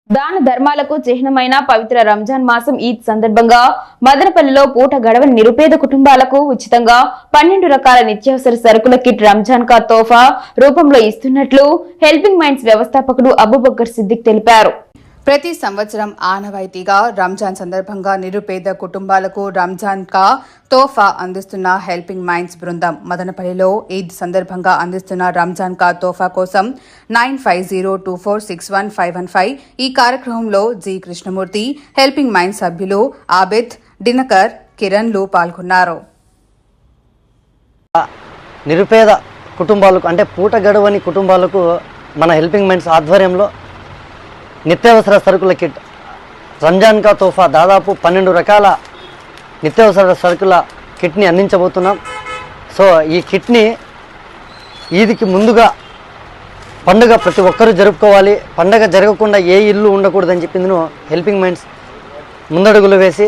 దాన ధర్మాలకు చిహ్నమైన పవిత్ర రంజాన్ మాసం ఈద్ సందర్భంగా మదనపల్లిలో పూట గడవని నిరుపేద కుటుంబాలకు ఉచితంగా 12 రకాల నిత్యావసర సరుకుల కిట్ రంజాన్ కా తోఫా రూపంలో ఇస్తున్నట్లు హెల్పింగ్ మైండ్స్ వ్యవస్థాపకుడు అబూబకర్ సిద్దిక్ తెలిపారు. ప్రతి సంవత్సరం ఆనవాయితీగా రంజాన్ సందర్భంగా నిరుపేద కుటుంబాలకు రంజాన్ కా తోఫా అందిస్తున్న హెల్పింగ్ మైండ్స్ బృందం మదనపల్లిలో ఈద్ సందర్భంగా అందిస్తున్న రంజాన్ కా తోఫా కోసం 9502461515 ఈ కార్యక్రమంలో జి కృష్ణమూర్తి, హెల్పింగ్ మైండ్స్ సభ్యులు ఆబిద్, దినకర్, కిరణ్లు పాల్గొన్నారు. నిరుపేద కుటుంబాలకు అంటే పూట గడవని కుటుంబాలకు మన హెల్పింగ్ మైండ్స్ ఆధ్వర్యంలో నిత్యావసర సరుకుల కిట్ రంజాన్ కా తోఫా దాదాపు 12 రకాల నిత్యావసర సరుకుల కిట్ని అందించబోతున్నాం. సో ఈ కిట్ని ఈద్కి ముందుగా పండుగ ప్రతి ఒక్కరూ జరుపుకోవాలి, పండుగ జరగకుండా ఏ ఇల్లు ఉండకూడదని చెప్పింది హెల్పింగ్ మైండ్స్ ముందడుగులు వేసి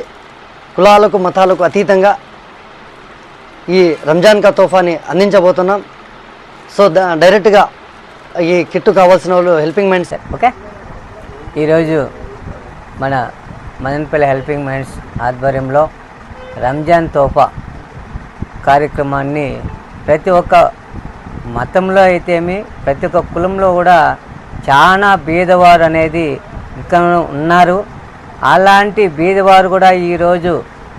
కులాలకు మతాలకు అతీతంగా ఈ రంజాన్ కా తోఫాని అందించబోతున్నాం. సో డైరెక్ట్గా ఈ కిట్టు కావాల్సిన వాళ్ళు హెల్పింగ్ మైండ్స్. ఓకే, ఈరోజు మన మదనపల్లి హెల్పింగ్ మైండ్స్ ఆధ్వర్యంలో రంజాన్ తోఫా కార్యక్రమాన్ని ప్రతి ఒక్క మతంలో అయితేమి ప్రతి ఒక్క కులంలో కూడా చాలా బీదవారు అనేది ఇక్కడ ఉన్నారు. అలాంటి బీదవారు కూడా ఈరోజు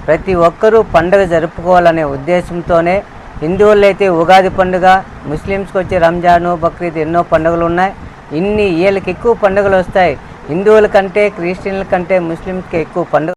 ప్రతి ఒక్కరూ పండుగ జరుపుకోవాలనే ఉద్దేశంతోనే హిందువులు అయితే ఉగాది పండుగ, ముస్లిమ్స్కి వచ్చే రంజాను, బక్రీద్ ఎన్నో పండుగలు ఉన్నాయి. వీళ్ళకి ఎక్కువ పండుగలు వస్తాయి. హిందువుల కంటే, క్రిస్టియన్ల కంటే ముస్లిమ్స్కి ఎక్కువ పండుగ